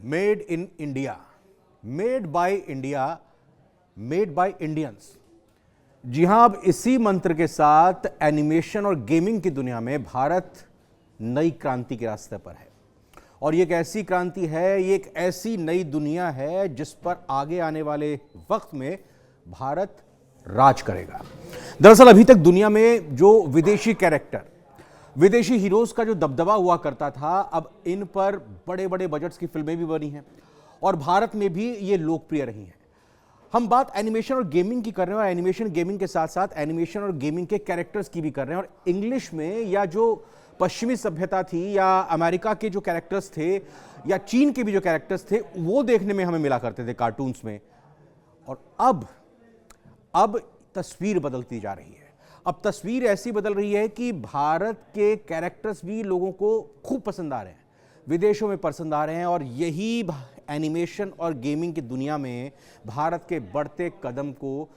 Made in India, made by India, made by Indians. जी हां, अब इसी मंत्र के साथ एनिमेशन और गेमिंग की दुनिया में भारत नई क्रांति के रास्ते पर है। और ये एक ऐसी क्रांति है, ये एक ऐसी नई दुनिया है जिस पर आगे आने वाले वक्त में भारत राज करेगा। दरअसल अभी तक दुनिया में जो विदेशी कैरेक्टर, विदेशी हीरोज का जो दबदबा हुआ करता था, अब इन पर बड़े बड़े बजट्स की फिल्में भी बनी हैं और भारत में भी ये लोकप्रिय रही हैं। हम बात एनिमेशन और गेमिंग की कर रहे हैं और एनिमेशन गेमिंग के साथ साथ एनिमेशन और गेमिंग के कैरेक्टर्स की भी कर रहे हैं। और इंग्लिश में या जो पश्चिमी सभ्यता थी या अमेरिका के जो कैरेक्टर्स थे या चीन के भी जो कैरेक्टर्स थे, वो देखने में हमें मिला करते थे कार्टून्स में। और अब तस्वीर बदलती जा रही है। अब तस्वीर ऐसी बदल रही है कि भारत के कैरेक्टर्स भी लोगों को खूब पसंद आ रहे हैं, विदेशों में पसंद आ रहे हैं। और यही एनिमेशन और गेमिंग की दुनिया में भारत के बढ़ते कदम को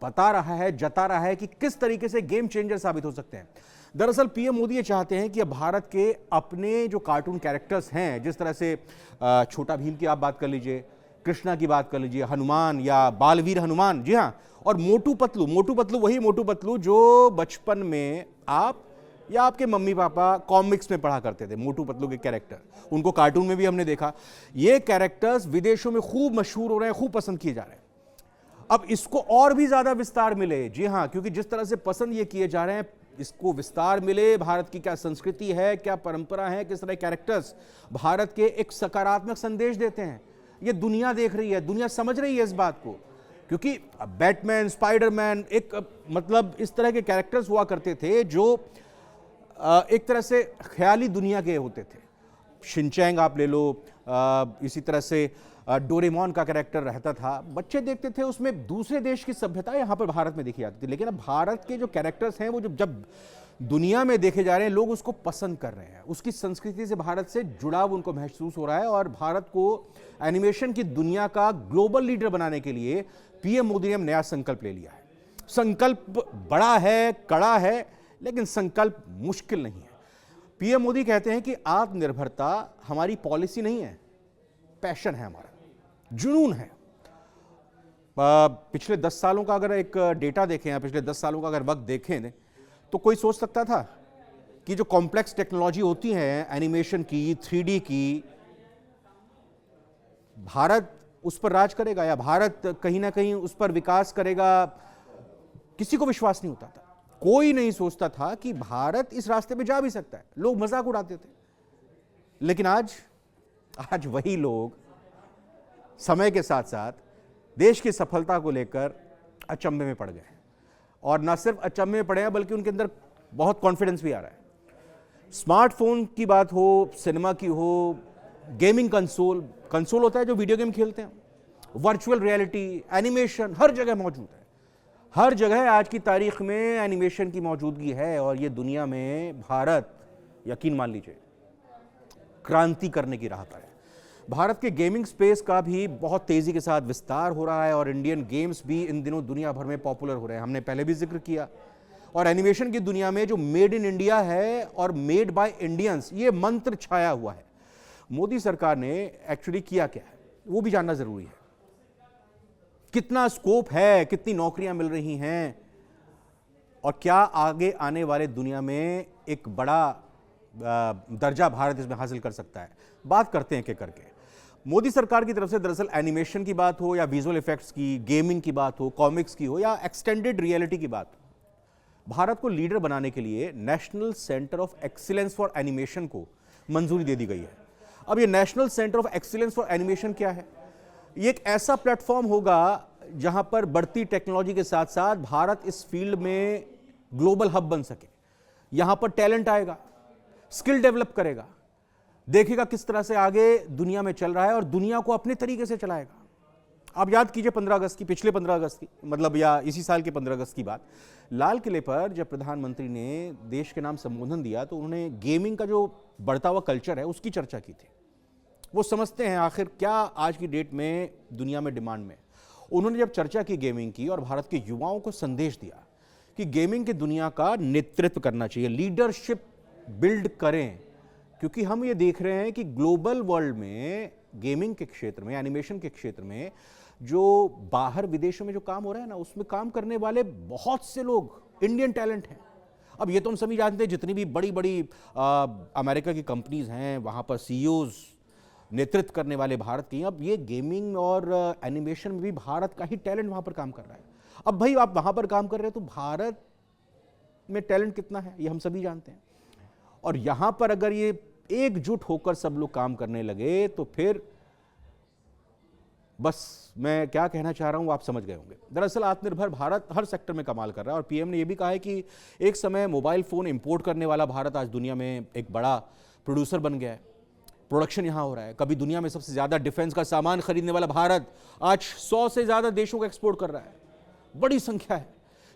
बता रहा है, जता रहा है कि किस तरीके से गेम चेंजर साबित हो सकते हैं। दरअसल पीएम मोदी ये चाहते हैं कि अब भारत के अपने जो कार्टून कैरेक्टर्स हैं, जिस तरह से छोटा भीम की आप बात कर लीजिए, कृष्णा की बात कर लीजिए, हनुमान या बालवीर हनुमान, जी हाँ, और मोटू पतलू वही मोटू पतलू जो बचपन में आप या आपके मम्मी पापा कॉमिक्स में पढ़ा करते थे। मोटू पतलू के कैरेक्टर, उनको कार्टून में भी हमने देखा। ये कैरेक्टर्स विदेशों में खूब मशहूर हो रहे हैं, खूब पसंद किए जा रहे हैं। अब इसको और भी ज्यादा विस्तार मिले, जी हाँ, क्योंकि जिस तरह से पसंद ये किए जा रहे हैं, इसको विस्तार मिले। भारत की क्या संस्कृति है, क्या परंपरा है, किस तरह कैरेक्टर्स भारत के एक सकारात्मक संदेश देते हैं, ये दुनिया देख रही है, दुनिया समझ रही है इस बात को। क्योंकि बैटमैन, स्पाइडरमैन, एक मतलब इस तरह के कैरेक्टर्स हुआ करते थे जो एक तरह से ख्याली दुनिया के होते थे। शिनचैंग आप ले लो, इसी तरह से डोरेमोन का कैरेक्टर रहता था, बच्चे देखते थे, उसमें दूसरे देश की सभ्यता यहाँ पर भारत में देखी जाती थी। लेकिन अब भारत के जो कैरेक्टर्स हैं वो जब दुनिया में देखे जा रहे हैं, लोग उसको पसंद कर रहे हैं, उसकी संस्कृति से भारत से जुड़ाव उनको महसूस हो रहा है। और भारत को एनिमेशन की दुनिया का ग्लोबल लीडर बनाने के लिए पीएम मोदी ने नया संकल्प ले लिया है। संकल्प बड़ा है, कड़ा है, लेकिन संकल्प मुश्किल नहीं है। पीएम मोदी कहते हैं कि आत्मनिर्भरता हमारी पॉलिसी नहीं है, पैशन है, हमारा जुनून है। पिछले 10 सालों का अगर एक डेटा देखें या पिछले 10 सालों का अगर वक्त देखें तो कोई सोच सकता था कि जो कॉम्प्लेक्स टेक्नोलॉजी होती है एनिमेशन की, 3D की, भारत उस पर राज करेगा या भारत कहीं ना कहीं उस पर विकास करेगा, किसी को विश्वास नहीं होता था। कोई नहीं सोचता था कि भारत इस रास्ते पे जा भी सकता है। लोग मजाक उड़ाते थे। लेकिन आज वही लोग समय के साथ साथ देश की सफलता को लेकर अचंभे में पड़ गए हैं। और न सिर्फ अचंभे में पड़े हैं, बल्कि उनके अंदर बहुत कॉन्फिडेंस भी आ रहा है। स्मार्टफोन की बात हो, सिनेमा की हो, गेमिंग कंसोल होता है जो वीडियो गेम खेलते हैं, वर्चुअल रियलिटी, एनिमेशन हर जगह मौजूद है। हर जगह आज की तारीख में एनिमेशन की मौजूदगी है। और ये दुनिया में भारत, यकीन मान लीजिए, क्रांति करने की राह पर है। भारत के गेमिंग स्पेस का भी बहुत तेजी के साथ विस्तार हो रहा है और इंडियन गेम्स भी इन दिनों दुनिया भर में पॉपुलर हो रहे हैं। हमने पहले भी जिक्र किया। और एनिमेशन की दुनिया में जो मेड इन इंडिया है और मेड बाय इंडियंस, ये मंत्र छाया हुआ है। मोदी सरकार ने एक्चुअली किया क्या है वो भी जानना जरूरी है। कितना स्कोप है, कितनी नौकरियां मिल रही हैं, और क्या आगे आने वाले दुनिया में एक बड़ा दर्जा भारत इसमें हासिल कर सकता है। बात करते हैं कि करके मोदी सरकार की तरफ से दरअसल एनिमेशन की बात हो या विजुअल इफेक्ट्स की, गेमिंग की बात हो, कॉमिक्स की हो या एक्सटेंडेड रियलिटी की बात हो, भारत को लीडर बनाने के लिए national centre of excellence for animation को मंजूरी दे दी गई है। अब ये national centre of excellence for animation क्या है? ये एक ऐसा प्लेटफॉर्म होगा जहां पर बढ़ती टेक्नोलॉजी के साथ साथ भारत इस फील्ड में ग्लोबल हब बन सके। यहां पर टैलेंट आएगा, स्किल डेवलप करेगा, देखेगा किस तरह से आगे दुनिया में चल रहा है और दुनिया को अपने तरीके से चलाएगा। आप याद कीजिए 15 अगस्त की, पिछले 15 अगस्त की, मतलब या इसी साल के 15 अगस्त की बात, लाल किले पर जब प्रधानमंत्री ने देश के नाम संबोधन दिया तो उन्होंने गेमिंग का जो बढ़ता हुआ कल्चर है उसकी चर्चा की थी। वो समझते हैं आखिर क्या आज की डेट में दुनिया में डिमांड में। उन्होंने जब चर्चा की गेमिंग की और भारत के युवाओं को संदेश दिया कि गेमिंग की दुनिया का नेतृत्व करना चाहिए, लीडरशिप बिल्ड करें, क्योंकि हम ये देख रहे हैं कि ग्लोबल वर्ल्ड में गेमिंग के क्षेत्र में, एनिमेशन के क्षेत्र में जो बाहर विदेशों में जो काम हो रहा है ना, उसमें काम करने वाले बहुत से लोग इंडियन टैलेंट हैं। अब ये तो हम सभी जानते हैं, जितनी भी बड़ी बड़ी अमेरिका की कंपनीज हैं वहाँ पर सीईओज नेतृत्व करने वाले भारत के, अब ये गेमिंग और एनिमेशन में भी भारत का ही टैलेंट वहाँ पर काम कर रहा है। अब भाई आप वहाँ पर काम कर रहे हैं तो भारत में टैलेंट कितना है ये हम सभी जानते हैं। और यहाँ पर अगर ये एकजुट होकर सब लोग काम करने लगे तो फिर बस मैं क्या कहना चाह रहा हूं आप समझ गए होंगे। दरअसल आत्मनिर्भर भारत हर सेक्टर में कमाल कर रहा है और पीएम ने यह भी कहा है कि एक समय मोबाइल फोन इंपोर्ट करने वाला भारत आज दुनिया में एक बड़ा प्रोड्यूसर बन गया है। प्रोडक्शन यहां हो रहा है। कभी दुनिया में सबसे ज्यादा डिफेंस का सामान खरीदने वाला भारत आज 100 से ज्यादा देशों को एक्सपोर्ट कर रहा है। बड़ी संख्या है।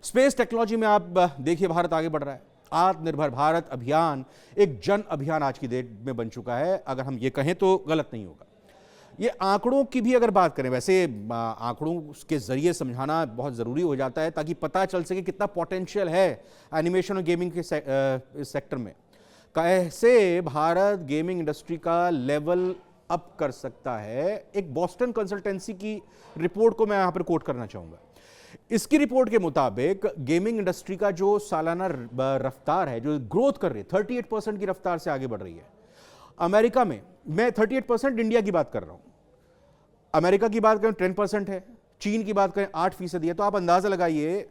स्पेस टेक्नोलॉजी में आप देखिए भारत आगे बढ़ रहा है। आत्मनिर्भर भारत अभियान एक जन अभियान आज की डेट में बन चुका है, अगर हम ये कहें तो गलत नहीं होगा। ये आंकड़ों की भी अगर बात करें, वैसे आंकड़ों के जरिए समझाना बहुत ज़रूरी हो जाता है ताकि पता चल सके कितना पोटेंशियल है एनिमेशन और गेमिंग के सेक्टर में। कैसे भारत गेमिंग इंडस्ट्री का लेवल अप कर सकता है, एक बॉस्टन कंसल्टेंसी की रिपोर्ट को मैं यहां पर कोट करना चाहूंगा। इसकी रिपोर्ट के मुताबिक गेमिंग इंडस्ट्री का जो सालाना रफ्तार है, जो ग्रोथ कर रही है 38% की रफ्तार से आगे बढ़ रही है। अमेरिका में, मैं 38% इंडिया की बात कर रहा हूं, अमेरिका की बात करें 10% है, चीन की बात करें 8% है। तो आप अंदाजा लगाइए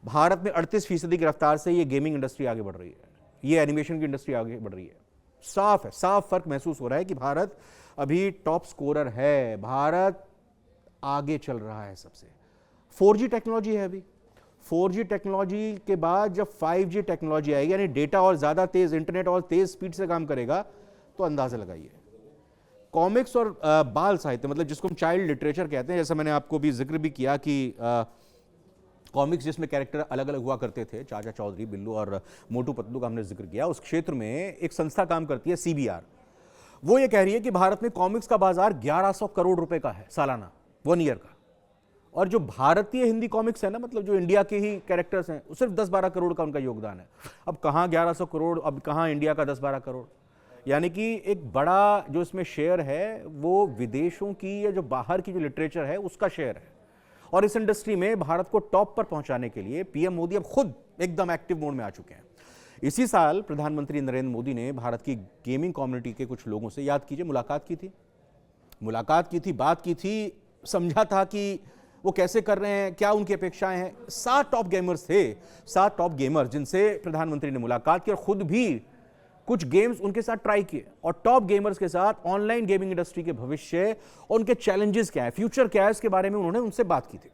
भारत में 38% की रफ्तार से ये गेमिंग इंडस्ट्री आगे बढ़ रही है, ये एनिमेशन की इंडस्ट्री आगे बढ़ रही है। साफ है, साफ फर्क महसूस हो रहा है कि भारत अभी टॉप स्कोरर है, भारत आगे चल रहा है सबसे। 4G टेक्नोलॉजी है अभी, 4G टेक्नोलॉजी के बाद जब 5G टेक्नोलॉजी आएगी, यानी डेटा और ज्यादा तेज, इंटरनेट और तेज स्पीड से काम करेगा, तो अंदाजा लगाइए। कॉमिक्स और बाल साहित्य, मतलब जिसको हम चाइल्ड लिटरेचर कहते हैं, जैसा मैंने आपको भी जिक्र भी किया कि कॉमिक्स जिसमें कैरेक्टर अलग अलग हुआ करते थे, चाचा चौधरी, बिल्लू और मोटू पतलू का हमने जिक्र किया, उस क्षेत्र में एक संस्था काम करती है CBR। वो ये कह रही है कि भारत में कॉमिक्स का बाजार 1100 करोड़ रुपए का है सालाना, 1 ईयर का। और जो भारतीय हिंदी कॉमिक्स है ना, मतलब जो इंडिया के ही कैरेक्टर्स हैं, सिर्फ 10-12 करोड़ का उनका योगदान है। अब कहाँ 1100 करोड़, अब कहाँ इंडिया का 10-12 करोड़, यानी कि एक बड़ा जो इसमें शेयर है वो विदेशों की या जो बाहर की जो लिटरेचर है उसका शेयर है। और इस इंडस्ट्री में भारत को टॉप पर पहुंचाने के लिए पीएम मोदी अब खुद एकदम एक्टिव मोड में आ चुके हैं। इसी साल प्रधानमंत्री नरेंद्र मोदी ने भारत की गेमिंग कम्युनिटी के कुछ लोगों से, याद कीजिए, मुलाकात की थी, बात की थी, समझा था कि वो कैसे कर रहे हैं, क्या उनकी अपेक्षाएं हैं। 7 टॉप गेमर्स थे, 7 टॉप गेमर्स जिनसे प्रधानमंत्री ने मुलाकात की और खुद भी कुछ गेम्स उनके साथ ट्राई किए। और टॉप गेमर्स के साथ ऑनलाइन गेमिंग इंडस्ट्री के भविष्य और उनके चैलेंजेस क्या है, फ्यूचर क्या है, इसके बारे में उन्होंने उनसे बात की थी।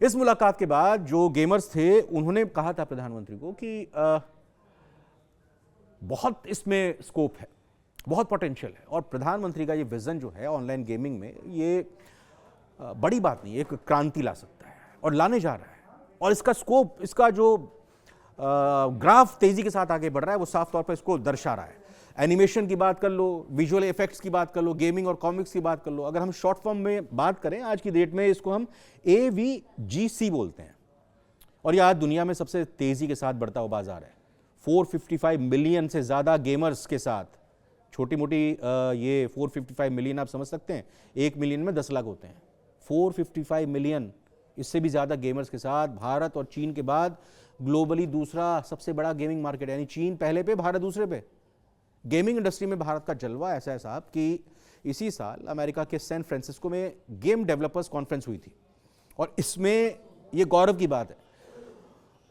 इस मुलाकात के बाद जो गेमर्स थे उन्होंने कहा था प्रधानमंत्री को कि बहुत इसमें स्कोप है, बहुत पोटेंशियल है। और प्रधानमंत्री का ये विजन जो है ऑनलाइन गेमिंग में, ये बड़ी बात नहीं, एक क्रांति ला सकता है और लाने जा रहा है। और इसका स्कोप, इसका जो ग्राफ तेजी के साथ आगे बढ़ रहा है वो साफ तौर पर इसको दर्शा रहा है। एनिमेशन की बात कर लो, विजुअल इफेक्ट्स की बात कर लो, गेमिंग और कॉमिक्स की बात कर लो। अगर हम शॉर्ट फॉर्म में बात करें आज की डेट में, इसको हम AVGC बोलते हैं। और यह आज दुनिया में सबसे तेजी के साथ बढ़ता हुआ बाजार है। 455 मिलियन से ज्यादा गेमर्स के साथ, छोटी मोटी ये 455 मिलियन आप समझ सकते हैं, 1 मिलियन में 10 लाख होते हैं। 455 मिलियन, इससे भी ज्यादा गेमर्स के साथ भारत और चीन के बाद ग्लोबली दूसरा सबसे बड़ा गेमिंग मार्केट, यानी चीन पहले पे, भारत दूसरे पे। गेमिंग इंडस्ट्री में भारत का जलवा ऐसा है साहब कि इसी साल अमेरिका के सैन फ्रांसिस्को में गेम डेवलपर्स कॉन्फ्रेंस हुई थी। और इसमें यह गौरव की बात है,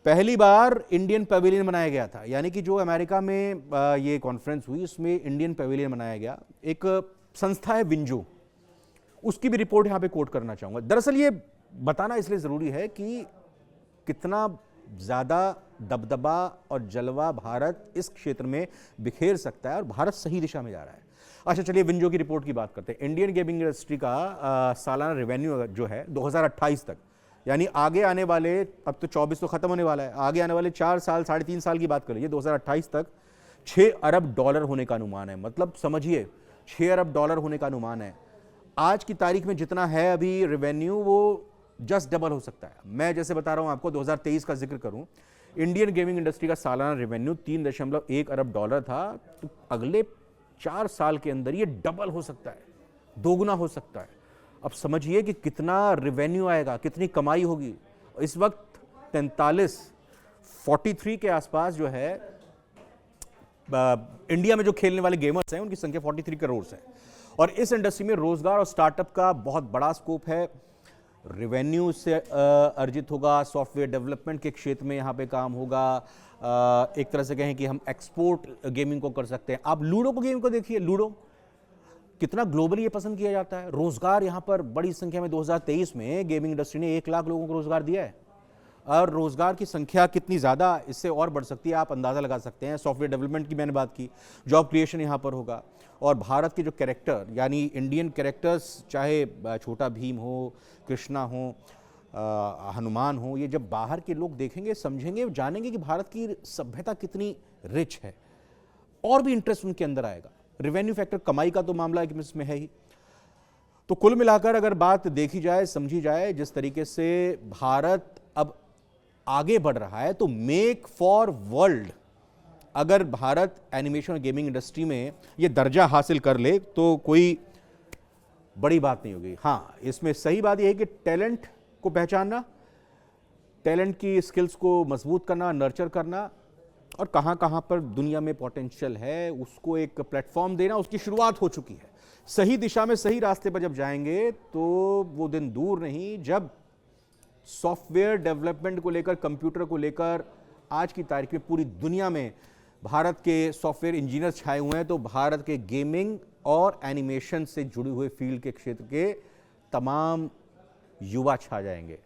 पहली बार इंडियन पवेलियन बनाया गया था। यानी कि जो अमेरिका में ये कॉन्फ्रेंस हुई, उसमें इंडियन पवेलियन बनाया गया। एक संस्था है विंजो, उसकी भी रिपोर्ट यहां पे कोट करना चाहूंगा। दरअसल ये बताना इसलिए जरूरी है कि कितना ज्यादा दबदबा और जलवा भारत इस क्षेत्र में बिखेर सकता है और भारत सही दिशा में जा रहा है। अच्छा, चलिए विंजो की रिपोर्ट की बात करते हैं। इंडियन गेमिंग इंडस्ट्री का सालाना रेवेन्यू जो है 2028 तक, यानी आगे आने वाले, अब तो 24 तो खत्म होने वाला है, आगे आने वाले 4 साल, 3.5 साल की बात कर लीजिए, 2028 तक $6 अरब होने का अनुमान है। मतलब समझिए, $6 अरब होने का अनुमान है। आज की तारीख में जितना है अभी रेवेन्यू, वो जस्ट डबल हो सकता है। मैं जैसे बता रहा हूं आपको, 2023 का जिक्र करूं, इंडियन गेमिंग इंडस्ट्री का सालाना रेवेन्यू $3.1 अरब था, तो अगले 4 साल के अंदर ये डबल हो सकता है। दोगुना हो सकता है। अब समझिए कि कितना रेवेन्यू आएगा, कितनी कमाई होगी। इस वक्त 43 के आसपास जो है इंडिया में जो खेलने वाले गेमर्स हैं उनकी संख्या 43 करोड़ है। और इस इंडस्ट्री में रोजगार और स्टार्टअप का बहुत बड़ा स्कोप है। रेवेन्यू से अर्जित होगा, सॉफ्टवेयर डेवलपमेंट के क्षेत्र में यहाँ पे काम होगा। एक तरह से कहें कि हम एक्सपोर्ट गेमिंग को कर सकते हैं। आप लूडो को गेम को देखिए, लूडो कितना ग्लोबली ये पसंद किया जाता है। रोजगार यहाँ पर बड़ी संख्या में 2023 में गेमिंग इंडस्ट्री ने 1 लाख लोगों को रोजगार दिया है। और रोजगार की संख्या कितनी ज़्यादा इससे और बढ़ सकती है आप अंदाज़ा लगा सकते हैं। सॉफ्टवेयर डेवलपमेंट की मैंने बात की, जॉब क्रिएशन यहाँ पर होगा। और भारत के जो कैरेक्टर यानी इंडियन कैरेक्टर्स, चाहे छोटा भीम हो, कृष्णा हो, हनुमान हो, ये जब बाहर के लोग देखेंगे, समझेंगे, जानेंगे कि भारत की सभ्यता कितनी रिच है, और भी इंटरेस्ट उनके अंदर आएगा। रेवेन्यू फैक्टर, कमाई का तो मामला इसमें है ही। तो कुल मिलाकर अगर बात देखी जाए, समझी जाए, जिस तरीके से भारत अब आगे बढ़ रहा है, तो मेक फॉर वर्ल्ड, अगर भारत एनिमेशन और गेमिंग इंडस्ट्री में ये दर्जा हासिल कर ले तो कोई बड़ी बात नहीं होगी। हाँ, इसमें सही बात यह है कि टैलेंट को पहचानना, टैलेंट की स्किल्स को मजबूत करना, नर्चर करना, और कहाँ कहाँ पर दुनिया में पोटेंशियल है उसको एक प्लेटफॉर्म देना, उसकी शुरुआत हो चुकी है। सही दिशा में, सही रास्ते पर जब जाएंगे तो वो दिन दूर नहीं जब सॉफ्टवेयर डेवलपमेंट को लेकर, कंप्यूटर को लेकर आज की तारीख में पूरी दुनिया में भारत के सॉफ्टवेयर इंजीनियर छाए हुए हैं। तो भारत के गेमिंग और एनिमेशन से जुड़े हुए फील्ड के क्षेत्र के तमाम युवा छा जाएंगे।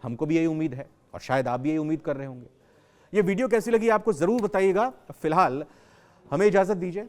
हमको भी यही उम्मीद है और शायद आप भी यही उम्मीद कर रहे होंगे। ये वीडियो कैसी लगी आपको जरूर बताइएगा। फिलहाल हमें इजाजत दीजिए।